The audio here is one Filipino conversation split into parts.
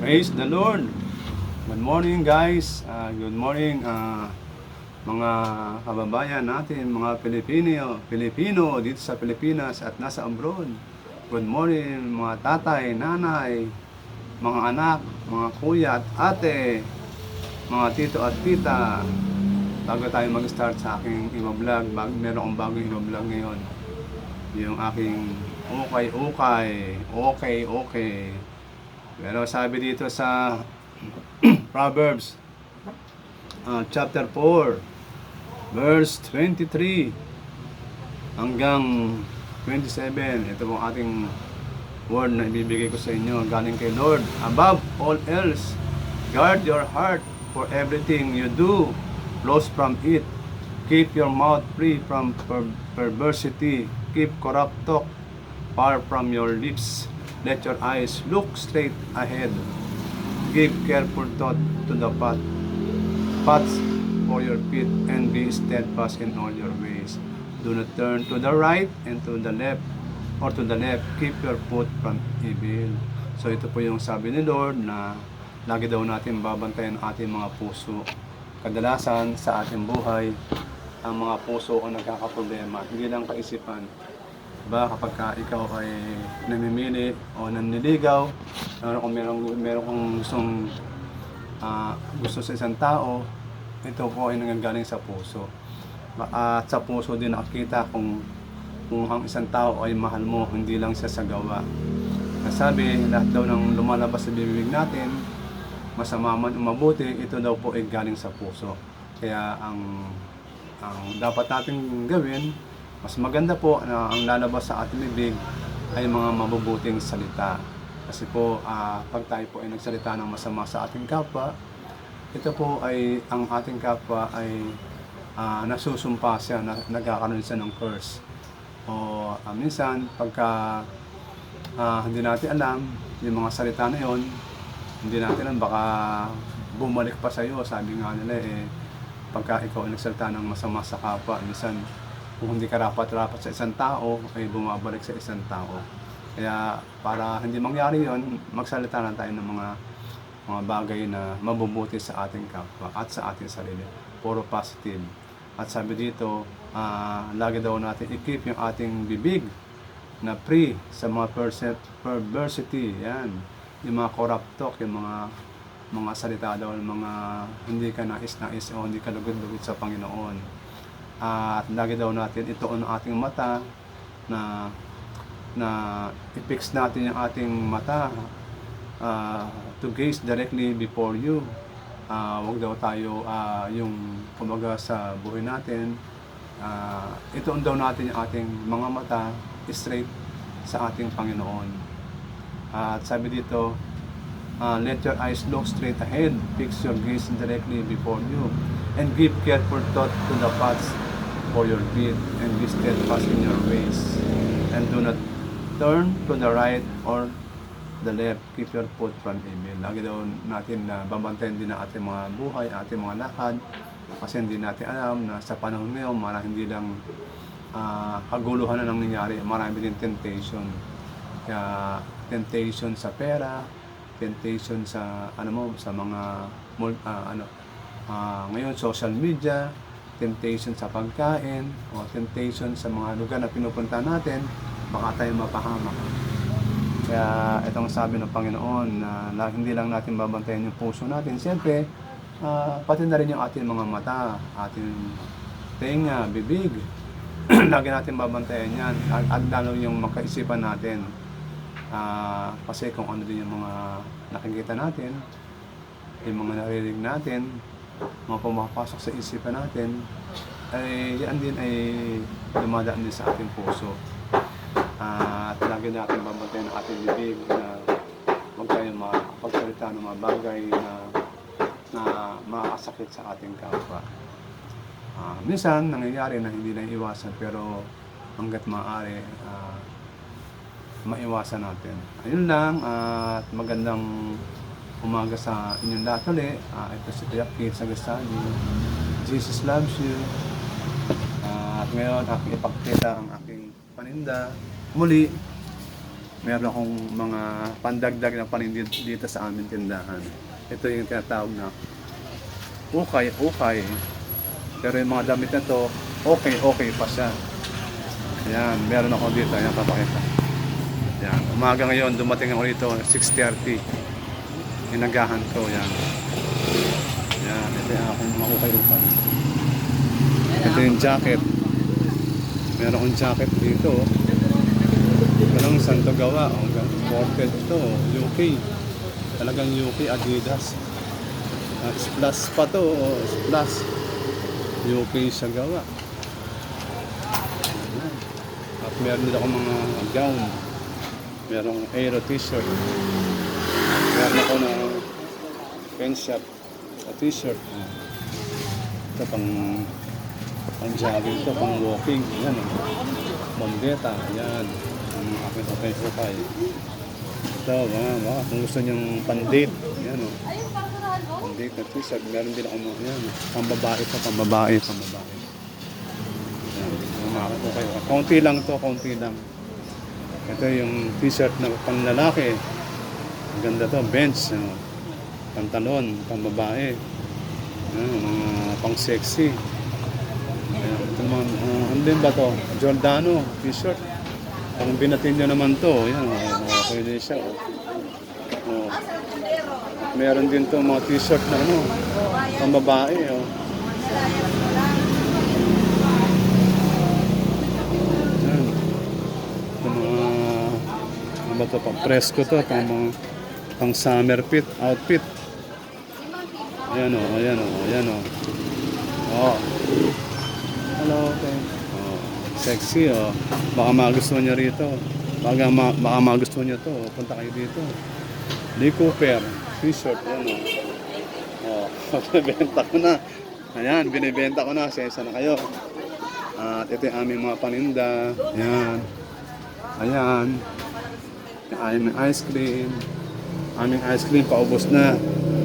Praise the Lord. Good morning guys. Good morning mga kababayan natin, mga Pilipino dito sa Pilipinas at nasa abroad. Good morning mga tatay, nanay, mga anak, mga kuya at ate, mga tito at tita. Bago tayo mag-start sa aking i-vlog, meron akong bagong i-vlog ngayon. Yung aking okay. Pero sabi dito sa Proverbs chapter 4 verse 23 hanggang 27, ito pong ating word na ibibigay ko sa inyo galing kay Lord. Above all else, guard your heart, for everything you do flows from it. Keep your mouth free from perversity. Keep corrupt talk far from your lips. Let your eyes look straight ahead. Give careful thought to the paths for your feet, and be steadfast in all your ways. Do not turn to the right and to the left, or to the left. Keep your foot from evil. So ito po yung sabi ni Lord na lagi daw natin babantayan ang ating mga puso. Kadalasan sa ating buhay, ang mga puso ang nagkakaproblema, hindi lang kaisipan. Diba, kapag ikaw ay namimili o nanliligaw, kung meron kong gusto sa isang tao, ito po ay nanggagaling sa puso. At sa puso din nakikita kung ang isang tao ay mahal mo, hindi lang siya sa gawa. Nasabi, lahat daw ng lumalabas sa bibig natin, masama man o mabuti, ito daw po ay galing sa puso. Kaya ang dapat natin gawin, mas maganda po na ang lalabas sa ating bibig ay mga mabubuting salita. Kasi po, pag tayo po ay nagsalita ng masama sa ating kapwa, ito po ay, ang ating kapwa ay nasusumpa siya, nagkakaroon siya ng curse. O minsan, pagka hindi natin alam, yung mga salita na yon, hindi natin alam, baka bumalik pa sa iyo. Sabi nga nila pagka ikaw ay nagsalita ng masama sa kapwa, minsan, kung hindi ka rapat-rapat sa isang tao, ay bumabalik sa isang tao. Kaya para hindi mangyari yon, magsalita na tayo ng mga bagay na mabubuti sa ating kapwa at sa ating sarili. Puro positive. At sabi dito, lagi daw natin i-keep yung ating bibig na free sa mga perversity. Yan. Yung mga corrupt talk, yung mga salita daw, mga hindi ka nais-nais o hindi ka lugod-lugod sa Panginoon. At lagi daw natin ituon ang ating mata na i-fix natin yung ating mata to gaze directly before you. Huwag daw tayo yung kumbaga sa buhay natin, ituon daw natin yung ating mga mata straight sa ating Panginoon. At sabi dito, let your eyes look straight ahead, fix your gaze directly before you, and give careful thought to the paths for your feet, and be steadfast in your ways, and do not turn to the right or the left. Keep your foot from evil. Lagi daw natin na babantayan din ang ating mga buhay, ating mga lakad, kasi hindi natin alam na sa panahon ngayon, hindi lang kaguluhan na nangyayari, marami din temptation. Kaya temptation sa pera, temptation sa sa mga ngayon social media, temptation sa pagkain, o temptation sa mga lugar na pinupunta natin, baka tayo mapahamak. Kaya itong sabi ng Panginoon na hindi lang natin babantayan yung puso natin, siyempre pati na rin yung ating mga mata, ating tenga, bibig. Lagi natin babantayan yan, at lalo yung makaisipan natin. Kasi kung ano din yung mga nakikita natin, yung mga naririnig natin, mga pumapasok sa isipan natin, ay yan din ay dumadaan din sa ating puso. At lagi natin babantayan ang ating bibig na huwag tayo makapagsalita ng mga bagay na makakasakit sa ating kapwa. Minsan nangyayari na hindi na iwasan, pero hanggat maaari maiwasan natin. Ayun lang, at magandang umaga sa inyong lahat ulit. Ito si Kuya Kate Sagasali. Jesus loves you. At ngayon, aking ipakita ang aking paninda. Muli, meron akong mga pandagdag na paninda dito sa aming tindahan. Ito yung tinatawag na ukay. Pero yung mga damit na to, okay pa siya. Yan, meron ako dito. Yan, papakita. Yan, umaga ngayon, dumating ako dito, 6:30. Inagahan ko, yan. Yan, ito yung akong mga ukay. Ito yung jacket. Meron akong jacket dito. Walang saan to gawa. Imported ito, UK. Talagang UK, Adidas. Splash pa to, splash. UK sa gawa. At meron din ako mga gown. Merong aero t-shirt. Meron ako na penshop t-shirt. Ito pang jogging ito, pang walking. Yan o. Mondeta. Yan. Ang aking ukay. Ito, mga kung gusto nyong pan-date. Yan o. Pan-date na t-shirt. Meron din ako mga yan. Pambabae pa, pambabae. Yan. Mga ukay. Kaunti lang to, kaunti lang. Ito yung t-shirt na panlalaki. Ang ganda to, bench. Pantalon, pambabae. Mga pang sexy. Ito naman, ano din ba to? Giordano t-shirt. Pang binatilyo naman to. Yan, pwede siya. Meron din to mga t-shirt na pambabae. Yan. Ito mga, ano ba to? Pang presko to. Pang summer outfit. Ayan o. Oh. Hello, okay. Oh, sexy o. Baka magustuhan nyo rito. Baka magustuhan nyo to. Punta kayo dito. Lee Cooper t-shirt. Ayan o. Oh, binibenta ko na. Ayan, binibenta ko na. Sesa na kayo. At ito yung aming mga paninda. Ayan. Aming ice cream. Aming ice cream paubos na.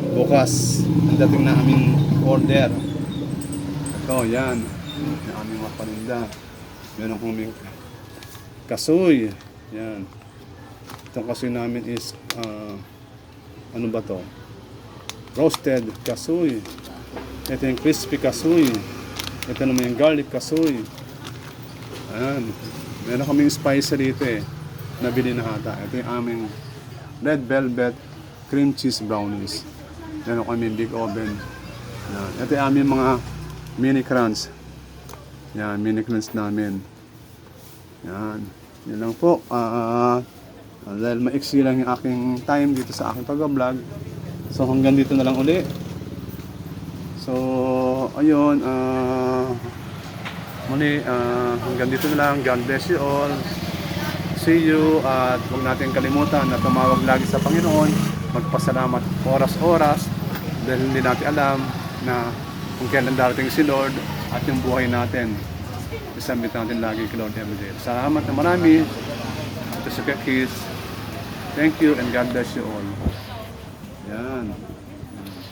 Bukas, ang dating na aming order. Ito, yan. Yung aming mga paninda. Meron kaming kasoy. Yan. Itong kasoy namin is, ano ba to? Roasted kasoy. Ito yung crispy kasoy. Ito naman yung garlic kasoy. Ayan. Meron kaming spicy dito nabili na ata. Ito yung aming red velvet cream cheese brownies. Meron kami big oven. Yan. Ito yung aming mga mini crunch. Yan, mini crunch namin. Yan. Yan lang po. Dahil maiksi lang yung aking time dito sa aking pag-vlog. So hanggang dito na lang uli. So, ayun. Muli, hanggang dito na lang. God bless you all. See you. At huwag natin kalimutan na tumawag lagi sa Panginoon. Magpasalamat oras-oras dahil hindi natin alam na kung kailan darating si Lord at yung buhay natin. Isambit natin lagi kay Lord everyday. Salamat na marami. Ito si Kids. Thank you and God bless you all. Yan.